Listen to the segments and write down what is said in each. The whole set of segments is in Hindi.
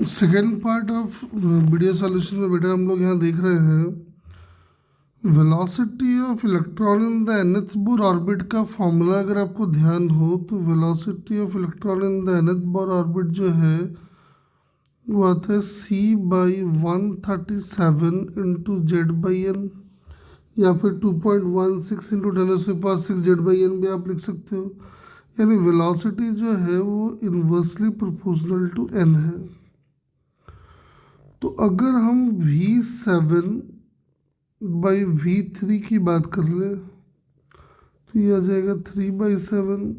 Second part of video solution में बेटा हम लोग यहाँ देख रहे हैं velocity of electron in the nth Bohr orbit का फॉर्मूला। अगर आपको ध्यान हो तो velocity of electron in the nth Bohr orbit जो है वो आता है c/137 into Z by N, या फिर 2.16 इंटू 10⁶ जेड बाई एन भी आप लिख सकते हो। यानी वेलोसिटी जो है वो इन्वर्सली प्रोपोर्शनल टू एन है। तो अगर हम v7/v3 की बात कर ले तो ये आ जाएगा 3/7,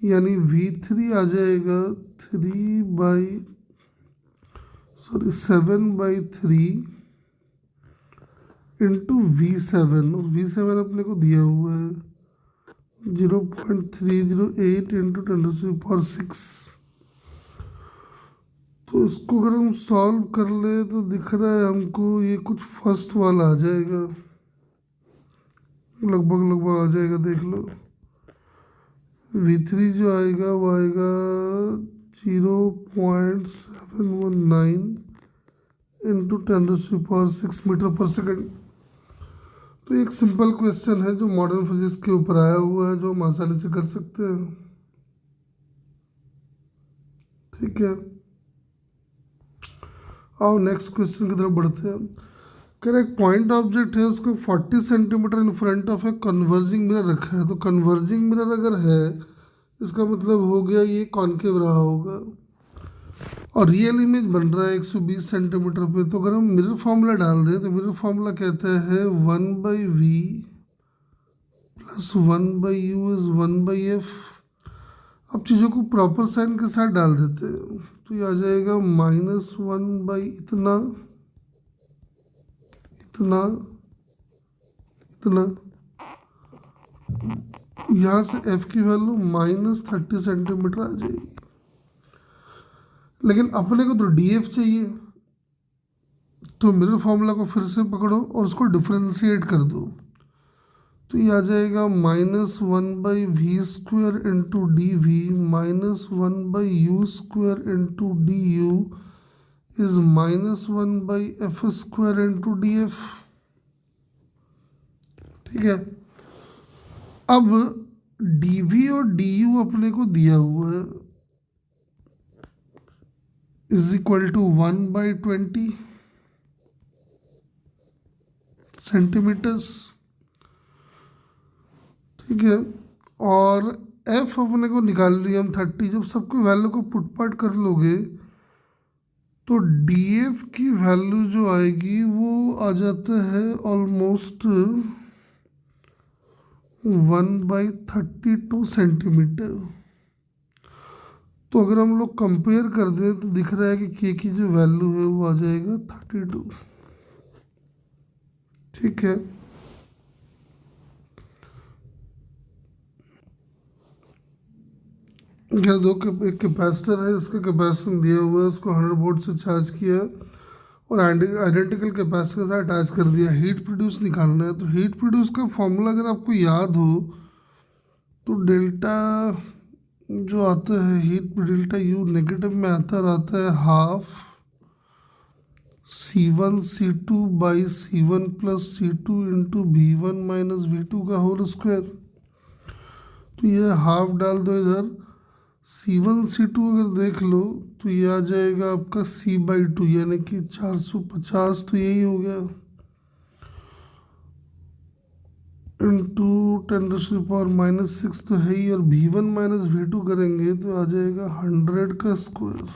यानी v3 आ जाएगा 7/3 इंटू v7, और v7 अपने को दिया हुआ है 0.308 इंटू 10⁶। तो इसको अगर हम सॉल्व कर ले तो दिख रहा है हमको ये कुछ फर्स्ट वाला आ जाएगा, लगभग लगभग आ जाएगा। देख लो v3 जो आएगा वो आएगा 0.719 इंटू 10⁶ मीटर पर सेकंड। तो एक सिंपल क्वेश्चन है जो मॉडर्न फिजिक्स के ऊपर आया हुआ है, जो हम आसानी से कर सकते हैं। ठीक है, आओ नेक्स्ट क्वेश्चन की तरफ बढ़ते हैं। कह रहे एक पॉइंट ऑब्जेक्ट है, उसको 40 centimetre in front of a converging mirror रखा है। तो कन्वर्जिंग मिरर अगर है इसका मतलब हो गया ये कॉनकेव रहा होगा, और रियल इमेज बन रहा है 120 सेंटीमीटर पे। तो अगर हम मिरर फॉर्मूला डाल दें तो मिरर फॉर्मूला कहता है 1/v plus 1/u is 1/f। अब चीज़ों को प्रॉपर साइन के साथ डाल देते हैं तो ये आ जाएगा -1 इतना इतना इतना। यहाँ से f की वैल्यू -30 सेंटीमीटर आ जाएगी। लेकिन अपने को तो df चाहिए, तो मिरर फॉर्मूला को फिर से पकड़ो और उसको डिफ्रेंशिएट कर दो। तो ये आ जाएगा -1/v² into dv -1/u² into du is -1/f² into df। ठीक है, अब dv और du अपने को दिया हुआ है इज इक्वल टू 1/20 सेंटीमीटर्स। ठीक है, और f अपने को निकाल लिया हम 30। जब सबकी वैल्यू को पुट पाट कर लोगे तो df की वैल्यू जो आएगी वो आ जाता है ऑलमोस्ट 1/32 सेंटीमीटर। तो अगर हम लोग कंपेयर कर दें तो दिख रहा है कि k की जो वैल्यू है वो आ जाएगा 32। ठीक है, क्या दो एक कैपेसिटर है, इसका कैपेसिटेंस दिया हुआ है, उसको 100 वोल्ट से चार्ज किया और आइडेंटिकल कैपेसिटर के साथ अटैच कर दिया। हीट प्रोड्यूस निकालना है। तो हीट प्रोड्यूस का फॉर्मूला अगर आपको याद हो तो डेल्टा जो आता है हीट डेल्टा यू नेगेटिव में आता रहता है half C1 plus C2 into V1 minus V2 का होल स्क्वायर। तो ये हाफ डाल दो इधर। C1 C2 अगर देख लो तो ये आ जाएगा आपका C/2 यानी कि 450। तो यही हो गया इंटू 10⁻⁻6 तो है ही, और V1 माइनस V2 करेंगे तो आ जाएगा 100 का स्क्वायर,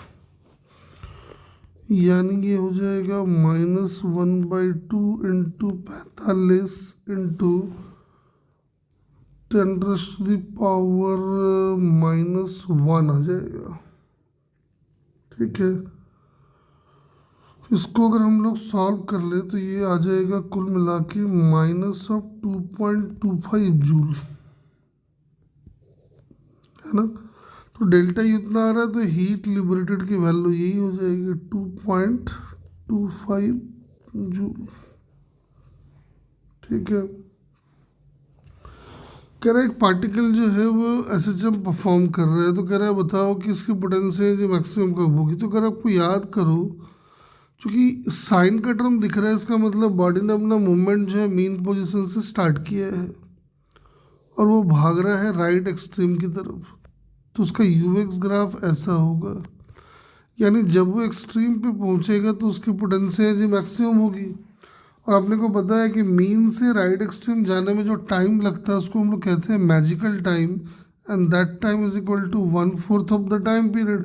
यानी ये हो जाएगा -1/2 इंटू 45 इंटू 10⁻⁻1 आ जाएगा। ठीक है, इसको अगर हम लोग सॉल्व कर ले तो ये आ जाएगा कुल मिला के -2.25 जूल, है ना। तो डेल्टा इतना आ रहा है तो हीट लिबरेटेड की वैल्यू यही हो जाएगी 2.25 जूल। ठीक है, कह रहा है एक पार्टिकल जो है वो एसएचएम परफॉर्म कर रहा है, तो कह रहा है बताओ कि इसकी पोटेंशियल जो मैक्सिमम कब होगी। तो कह रहा है आपको याद करो, क्योंकि साइन का टर्म दिख रहा है, इसका मतलब बॉडी ने अपना मूवमेंट जो है मीन पोजीशन से स्टार्ट किया है और वो भाग रहा है राइट एक्सट्रीम की तरफ। तो उसका यूएक्स ग्राफ ऐसा होगा, यानी जब वो एक्सट्रीम पे पहुंचेगा तो उसकी पोटेंशियल जी मैक्सिमम होगी। और आपने को पता है कि मीन से राइट एक्सट्रीम जाने में जो टाइम लगता है उसको हम लोग कहते हैं magical time, and that time is equal to 1/4 of the time period.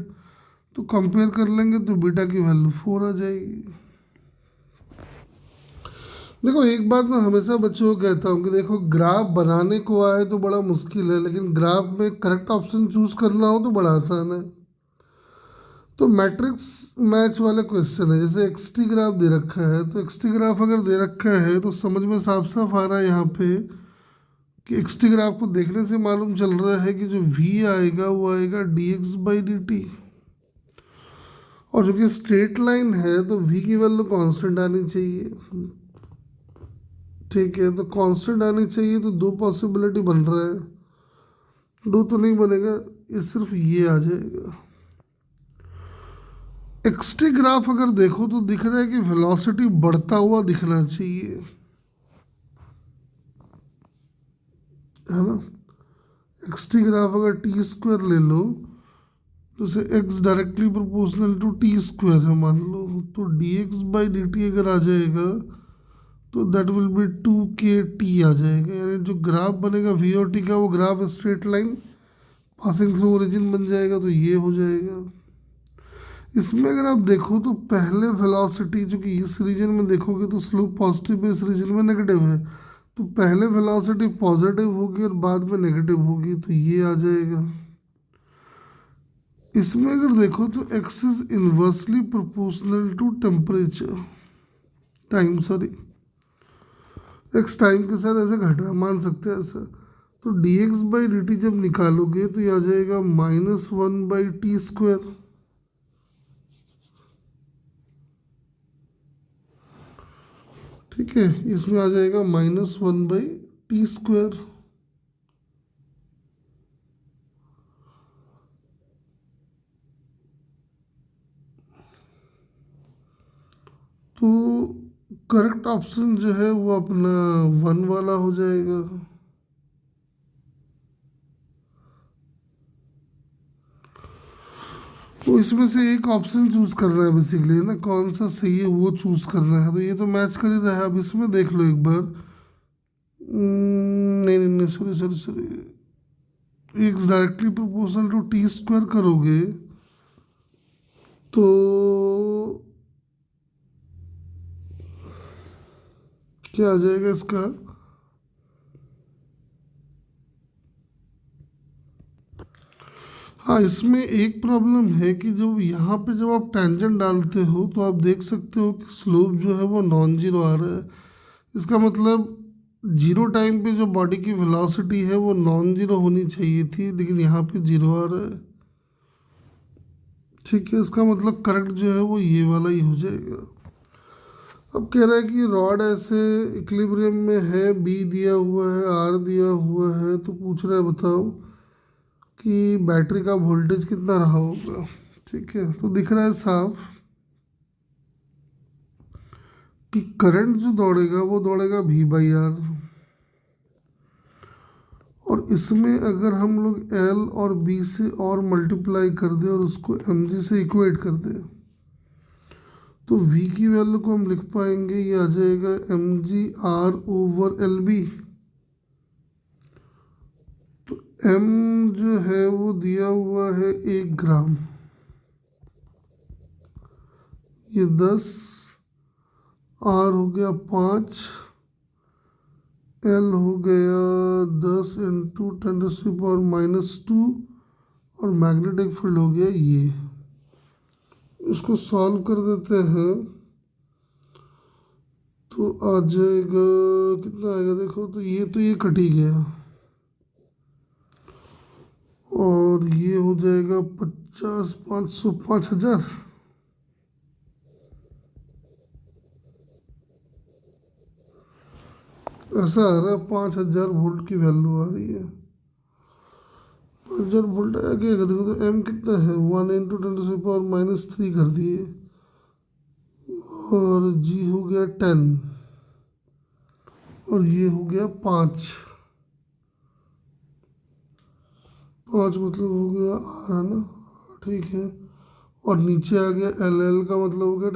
तो कंपेयर कर लेंगे तो बीटा की वैल्यू 4 आ जाएगी। देखो एक बात मैं हमेशा बच्चों को कहता हूँ कि देखो ग्राफ बनाने को आए तो बड़ा मुश्किल है, लेकिन ग्राफ में करेक्ट ऑप्शन चूज करना हो तो बड़ा आसान है। तो मैट्रिक्स मैच वाले क्वेश्चन है, जैसे एक्स टी ग्राफ दे रखा है, तो एक्स टी ग्राफ अगर दे रखा है तो समझ में साफ साफ आ रहा है यहाँ पे कि एक्स टी ग्राफ को देखने से मालूम चल रहा है कि जो वी आएगा वो आएगा D x by d T. और जो कि स्ट्रेट लाइन है तो वी की वैल्यू कांस्टेंट आनी चाहिए। ठीक है, तो कांस्टेंट आनी चाहिए, तो दो पॉसिबिलिटी बन रहा है, दो तो नहीं बनेगा, ये सिर्फ ये आ जाएगा। एक्सटी ग्राफ अगर देखो तो दिख रहा है कि वेलोसिटी बढ़ता हुआ दिखना चाहिए, है ना। एक्सटी ग्राफ अगर टी स्क्वायर ले लो तो से x directly proportional to t square है मान लो, तो d x by d t अगर आ जाएगा तो that will be 2k t आ जाएगा। यानी जो ग्राफ बनेगा वी और टी का वो graph straight line passing through origin बन जाएगा, तो ये हो जाएगा। इसमें अगर आप देखो तो पहले वेलोसिटी जो कि इस रीजन में देखोगे तो स्लोप पॉजिटिव है, इस रीजन में नेगेटिव है, तो पहले वेलोसिटी पॉजिटिव होगी और बाद में नेगेटिव होगी, तो ये आ जाएगा। इसमें अगर देखो तो x is inversely proportional to temperature time, sorry x time के साथ ऐसे घट रहा है, मान सकते हैं ऐसा। तो d x by d T जब निकालोगे तो ये आ जाएगा -1/t²। ठीक है, इसमें आ जाएगा -1/t²। तो करेक्ट ऑप्शन जो है वो अपना 1 वाला हो जाएगा। तो इसमें से एक ऑप्शन चूज करना है बेसिकली, है ना, कौन सा सही है वो चूज करना है। तो ये तो मैच कर ही रहा है, अब इसमें देख लो एक बार। नहीं नहीं नहीं, sorry sorry sorry, x directly proportional to t square करोगे तो क्या आ जाएगा इसका, हाँ इसमें एक प्रॉब्लम है कि जब यहाँ पे जब आप टेंजेंट डालते हो तो आप देख सकते हो कि स्लोप जो है वो नॉन जीरो आ रहा है। इसका मतलब जीरो टाइम पे जो बॉडी की वेलोसिटी है वो नॉन जीरो होनी चाहिए थी, लेकिन यहाँ पे जीरो आ रहा है। ठीक है, इसका मतलब करेक्ट जो है वो ये वाला ही हो जाएगा। अब कह रहा है कि रॉड ऐसे इक्विलिब्रियम में है, बी दिया हुआ है, आर दिया हुआ है, तो पूछ रहा है बताओ कि बैटरी का वोल्टेज कितना रहा होगा। ठीक है, तो दिख रहा है साफ कि करंट जो दौड़ेगा वो दौड़ेगा V/R। और इसमें अगर हम लोग L और B से और मल्टीप्लाई कर दें और उसको mg से इक्वेट कर दें तो V की वैल्यू को हम लिख पाएंगे, ये आ जाएगा mg/LB। तो m जो है वो दिया हुआ है 1 ग्राम, ये 10, R हो गया 5, L हो गया 10 इंटू 10⁻⁻², और मैग्नेटिक फील्ड हो गया ये। इसको सॉल्व कर देते हैं तो आ जाएगा, कितना आएगा देखो, तो ये कट ही गया, और ये हो जाएगा 50, 500, 5000। ऐसा आ रहा है 5000 वोल्ट की वैल्यू आ रही है। 5000 वोल्ट आया क्या? देखो तो एम कितना है, 1 × 10⁻³ कर दिए, और जी हो गया 10, और ये हो गया 5। 5 मतलब हो गया R है ना, ठीक है। और नीचे आ गया एल, एल का मतलब हो गया